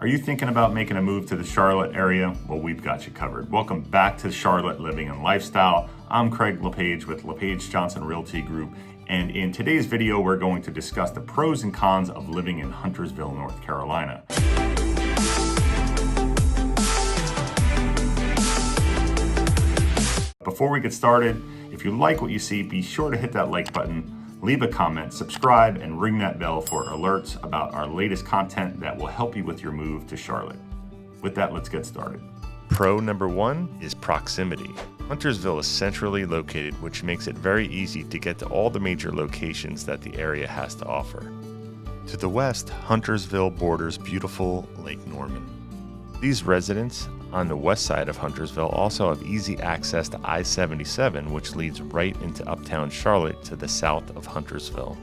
Are you thinking about making a move to the Charlotte area? Well, we've got you covered. Welcome back to Charlotte Living and Lifestyle. I'm Craig Lepage with Lepage Johnson Realty Group, and in today's video, we're going to discuss the pros and cons of living in Huntersville, North Carolina. Before we get started, if you like what you see, be sure to hit that like button, leave a comment, subscribe, and ring that bell for alerts about our latest content that will help you with your move to Charlotte. With that, let's get started. Pro number one is proximity. Huntersville is centrally located, which makes it very easy to get to all the major locations that the area has to offer. To the west, Huntersville borders beautiful Lake Norman. These residents on the west side of Huntersville also have easy access to I-77, which leads right into uptown Charlotte to the south of Huntersville.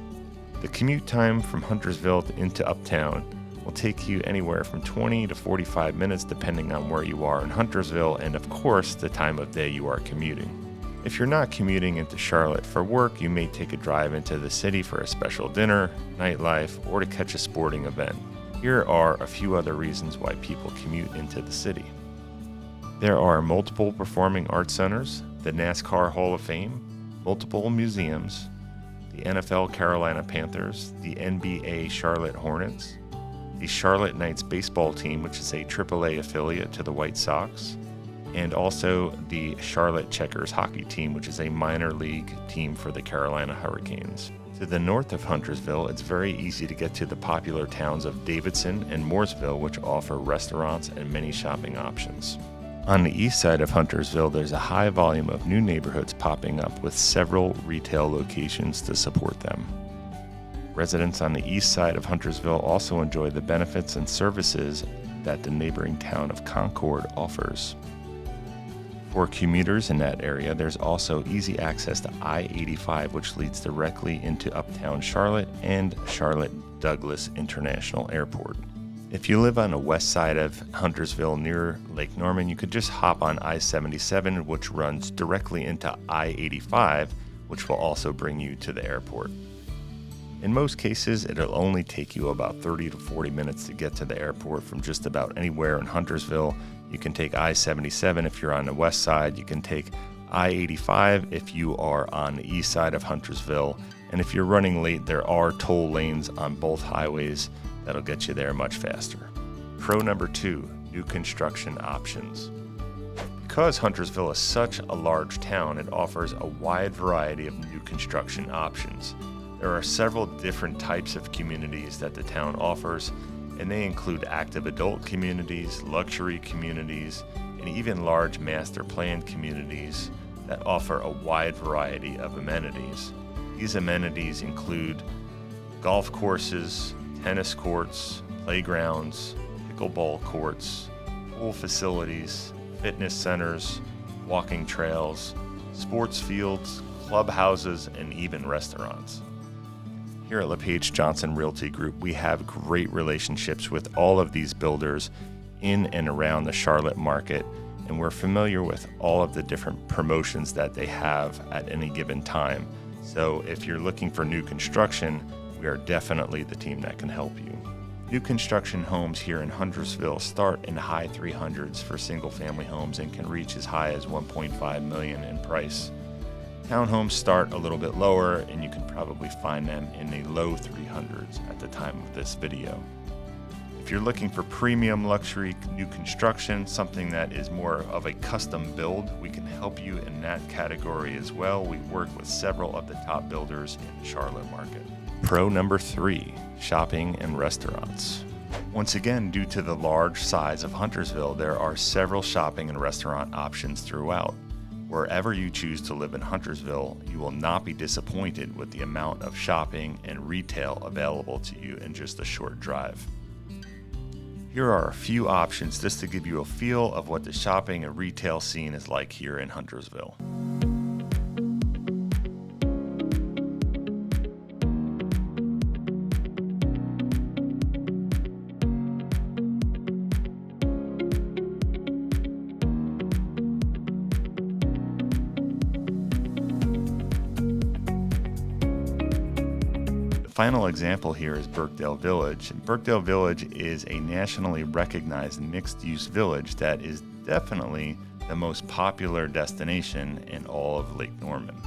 The commute time from Huntersville into uptown will take you anywhere from 20 to 45 minutes depending on where you are in Huntersville and, of course, the time of day you are commuting. If you're not commuting into Charlotte for work, you may take a drive into the city for a special dinner, nightlife, or to catch a sporting event. Here are a few other reasons why people commute into the city. There are multiple performing arts centers, the NASCAR Hall of Fame, multiple museums, the NFL Carolina Panthers, the NBA Charlotte Hornets, the Charlotte Knights baseball team, which is a AAA affiliate to the White Sox, and also the Charlotte Checkers hockey team, which is a minor league team for the Carolina Hurricanes. To the north of Huntersville, it's very easy to get to the popular towns of Davidson and Mooresville, which offer restaurants and many shopping options. On the east side of Huntersville, there's a high volume of new neighborhoods popping up with several retail locations to support them. Residents on the east side of Huntersville also enjoy the benefits and services that the neighboring town of Concord offers. For commuters in that area, there's also easy access to I-85, which leads directly into uptown Charlotte and Charlotte Douglas International Airport. If you live on the west side of Huntersville near Lake Norman, you could just hop on I-77, which runs directly into I-85, which will also bring you to the airport. In most cases, it'll only take you about 30 to 40 minutes to get to the airport from just about anywhere in Huntersville. You can take I-77 if you're on the west side. You can take I-85 if you are on the east side of Huntersville. And if you're running late, there are toll lanes on both highways that'll get you there much faster. Pro number two, new construction options. Because Huntersville is such a large town, it offers a wide variety of new construction options. There are several different types of communities that the town offers, and they include active adult communities, luxury communities, and even large master planned communities that offer a wide variety of amenities. These amenities include golf courses, tennis courts, playgrounds, pickleball courts, pool facilities, fitness centers, walking trails, sports fields, clubhouses, and even restaurants. Here at Lepage Johnson Realty Group, we have great relationships with all of these builders in and around the Charlotte market, and we're familiar with all of the different promotions that they have at any given time. So if you're looking for new construction, we are definitely the team that can help you. New construction homes here in Huntersville start in the high 300s for single-family homes and can reach as high as $1.5 million in price. Townhomes start a little bit lower, and you can probably find them in the low 300s at the time of this video. If you're looking for premium luxury new construction, something that is more of a custom build, we can help you in that category as well. We work with several of the top builders in the Charlotte market. Pro number three, shopping and restaurants. Once again, due to the large size of Huntersville, there are several shopping and restaurant options throughout. Wherever you choose to live in Huntersville, you will not be disappointed with the amount of shopping and retail available to you in just a short drive. Here are a few options just to give you a feel of what the shopping and retail scene is like here in Huntersville. The final example here is Birkdale Village. Birkdale Village is a nationally recognized mixed-use village that is definitely the most popular destination in all of Lake Norman.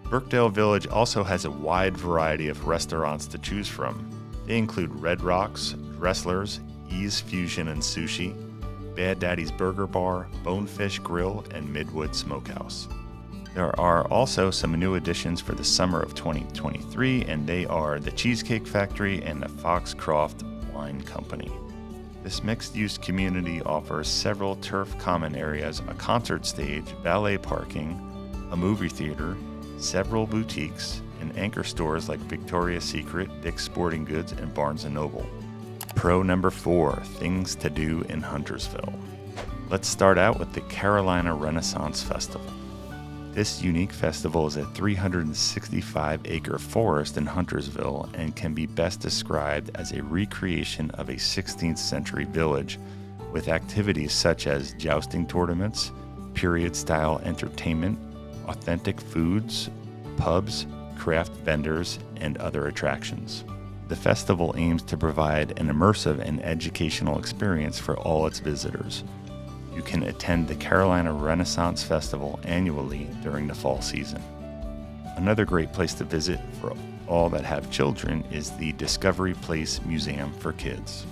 Birkdale Village also has a wide variety of restaurants to choose from. They include Red Rocks, Dressler's, Ease Fusion and Sushi, Bad Daddy's Burger Bar, Bonefish Grill, and Midwood Smokehouse. There are also some new additions for the summer of 2023, and they are the Cheesecake Factory and the Foxcroft Wine Company. This mixed-use community offers several turf common areas, a concert stage, valet parking, a movie theater, several boutiques, and anchor stores like Victoria's Secret, Dick's Sporting Goods, and Barnes & Noble. Pro number 4, things to do in Huntersville. Let's start out with the Carolina Renaissance Festival. This unique festival is a 365-acre forest in Huntersville and can be best described as a recreation of a 16th century village with activities such as jousting tournaments, period-style entertainment, authentic foods, pubs, craft vendors, and other attractions. The festival aims to provide an immersive and educational experience for all its visitors. You can attend the Carolina Renaissance Festival annually during the fall season. Another great place to visit for all that have children is the Discovery Place Museum for Kids.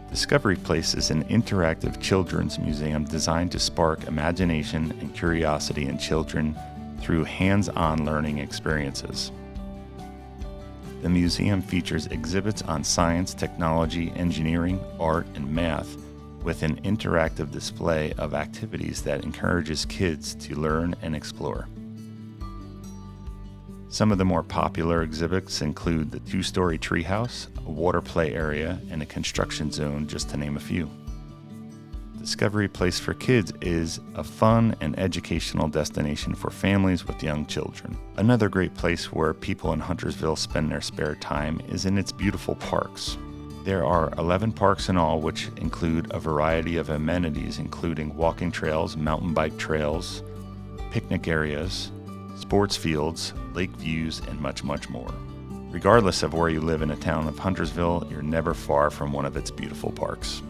Discovery Place is an interactive children's museum designed to spark imagination and curiosity in children through hands-on learning experiences. The museum features exhibits on science, technology, engineering, art, and math, with an interactive display of activities that encourages kids to learn and explore. Some of the more popular exhibits include the 2-story treehouse, a water play area, and a construction zone, just to name a few. Discovery Place for Kids is a fun and educational destination for families with young children. Another great place where people in Huntersville spend their spare time is in its beautiful parks. There are 11 parks in all, which include a variety of amenities, including walking trails, mountain bike trails, picnic areas, sports fields, lake views, and much, much more. Regardless of where you live in the town of Huntersville, you're never far from one of its beautiful parks.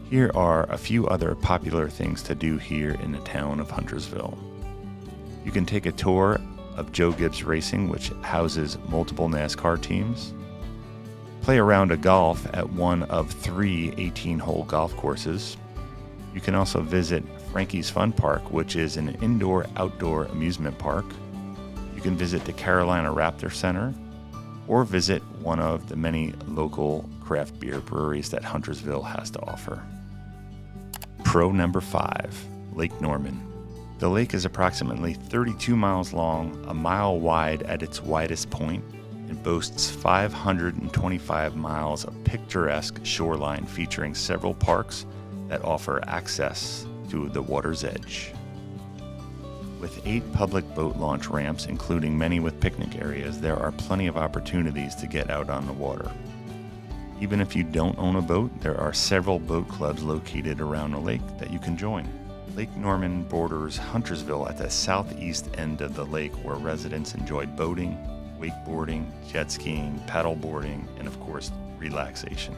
Here are a few other popular things to do here in the town of Huntersville. You can take a tour of Joe Gibbs Racing, which houses multiple NASCAR teams. Play a round of golf at one of 3 18-hole golf courses. You can also visit Frankie's Fun Park, which is an indoor-outdoor amusement park. You can visit the Carolina Raptor Center, or visit one of the many local craft beer breweries that Huntersville has to offer. Pro number 5, Lake Norman. The lake is approximately 32 miles long, a mile wide at its widest point, and boasts 525 miles of picturesque shoreline featuring several parks that offer access to the water's edge. With 8 public boat launch ramps, including many with picnic areas, there are plenty of opportunities to get out on the water. Even if you don't own a boat, there are several boat clubs located around the lake that you can join. Lake Norman borders Huntersville at the southeast end of the lake, where residents enjoy boating, wakeboarding, jet skiing, paddleboarding, and of course, relaxation.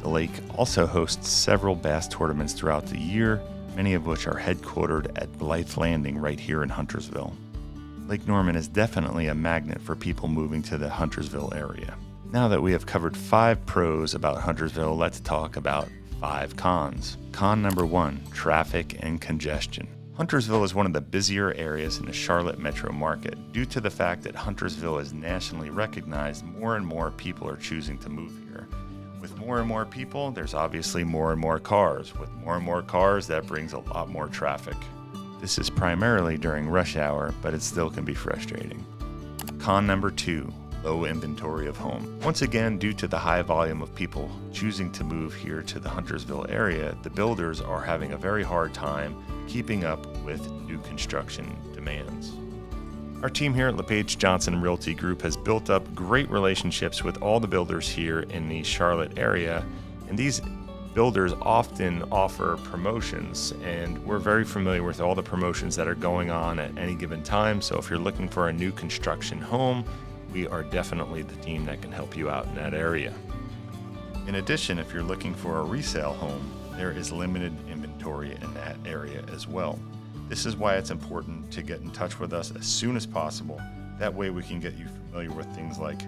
The lake also hosts several bass tournaments throughout the year, many of which are headquartered at Blythe Landing right here in Huntersville. Lake Norman is definitely a magnet for people moving to the Huntersville area. Now that we have covered 5 pros about Huntersville, let's talk about 5 cons. Con number 1, traffic and congestion. Huntersville is one of the busier areas in the Charlotte metro market. Due to the fact that Huntersville is nationally recognized, more and more people are choosing to move here. With more and more people, there's obviously more and more cars. With more and more cars, that brings a lot more traffic. This is primarily during rush hour, but it still can be frustrating. Con number 2, low inventory of homes. Once again, due to the high volume of people choosing to move here to the Huntersville area, the builders are having a very hard time keeping up with new construction demands. Our team here at Lepage Johnson Realty Group has built up great relationships with all the builders here in the Charlotte area, and these builders often offer promotions, and we're very familiar with all the promotions that are going on at any given time. So if you're looking for a new construction home, we are definitely the team that can help you out in that area. In addition, if you're looking for a resale home, there is limited inventory in that area as well. This is why it's important to get in touch with us as soon as possible. That way we can get you familiar with things like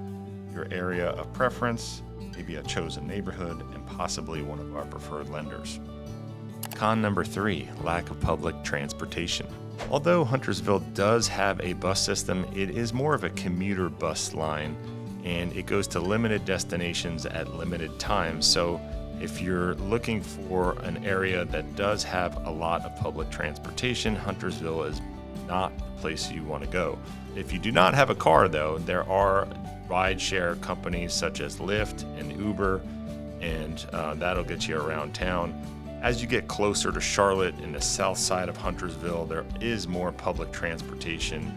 your area of preference, maybe a chosen neighborhood, and possibly one of our preferred lenders. Con number 3, lack of public transportation. Although Huntersville does have a bus system, it is more of a commuter bus line, and it goes to limited destinations at limited times. So if you're looking for an area that does have a lot of public transportation, Huntersville is not the place you want to go. If you do not have a car, though, there are rideshare companies such as Lyft and Uber, and that'll get you around town. As you get closer to Charlotte in the south side of Huntersville, there is more public transportation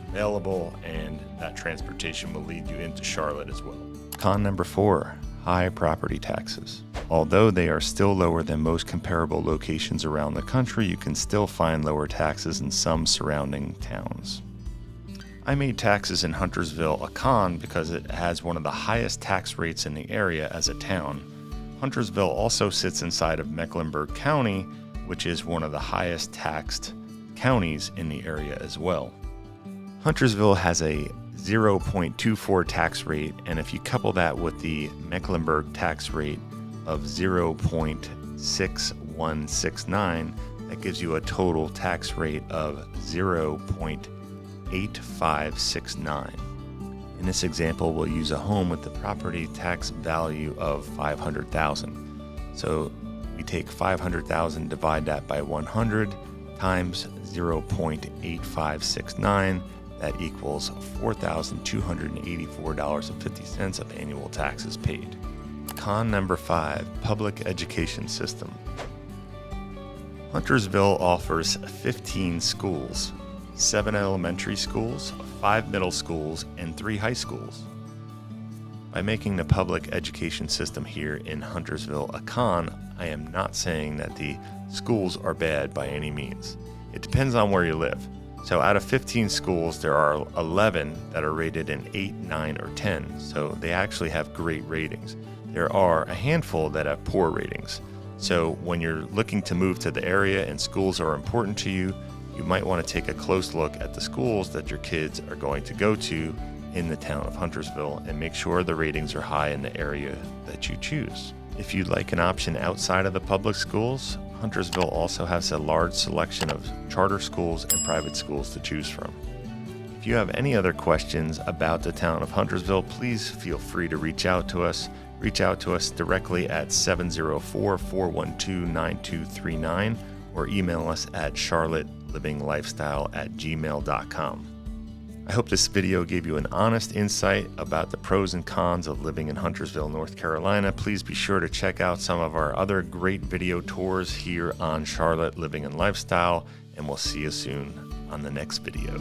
available, and that transportation will lead you into Charlotte as well. Con number 4, high property taxes. Although they are still lower than most comparable locations around the country, you can still find lower taxes in some surrounding towns. I made taxes in Huntersville a con because it has one of the highest tax rates in the area as a town. Huntersville also sits inside of Mecklenburg County, which is one of the highest taxed counties in the area as well. Huntersville has a 0.24 tax rate, and if you couple that with the Mecklenburg tax rate of 0.6169, that gives you a total tax rate of 0.8569. In this example, we'll use a home with the property tax value of $500,000. So we take $500,000, divide that by 100 times 0.8569. That equals $4,284.50 of annual taxes paid. Con number 5, public education system. Huntersville offers 15 schools, 7 elementary schools, 5 middle schools, and 3 high schools. By making the public education system here in Huntersville a con, I am not saying that the schools are bad by any means. It depends on where you live. So out of 15 schools, there are 11 that are rated an 8, 9, or 10, so they actually have great ratings. There are a handful that have poor ratings. So when you're looking to move to the area and schools are important to you, you might want to take a close look at the schools that your kids are going to go to in the town of Huntersville and make sure the ratings are high in the area that you choose. If you'd like an option outside of the public schools, Huntersville also has a large selection of charter schools and private schools to choose from. If you have any other questions about the town of Huntersville, please feel free to reach out to us. Reach out to us directly at 704-412-9239 or email us at charlottelivinglifestyle@gmail.com. I hope this video gave you an honest insight about the pros and cons of living in Huntersville, North Carolina. Please be sure to check out some of our other great video tours here on Charlotte Living and Lifestyle, and we'll see you soon on the next video.